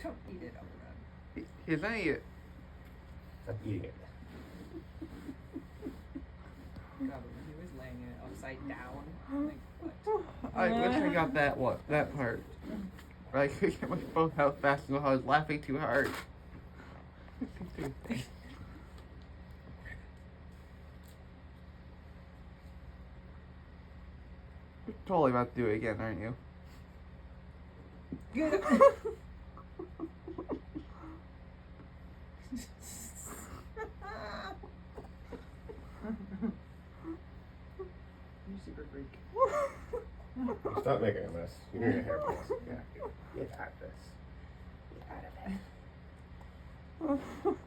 Don't eat it, Oprah. He's gonna eat it. Stop eating it. God, but when he was laying it upside down, like what? I wish I got that part. But I couldn't get my phone out fast enough. I was laughing too hard. You're totally about to do it again, aren't you? Good. You super freak. Stop making a mess. You're gonna hair mess. Yeah. Get out of this. Get out of it.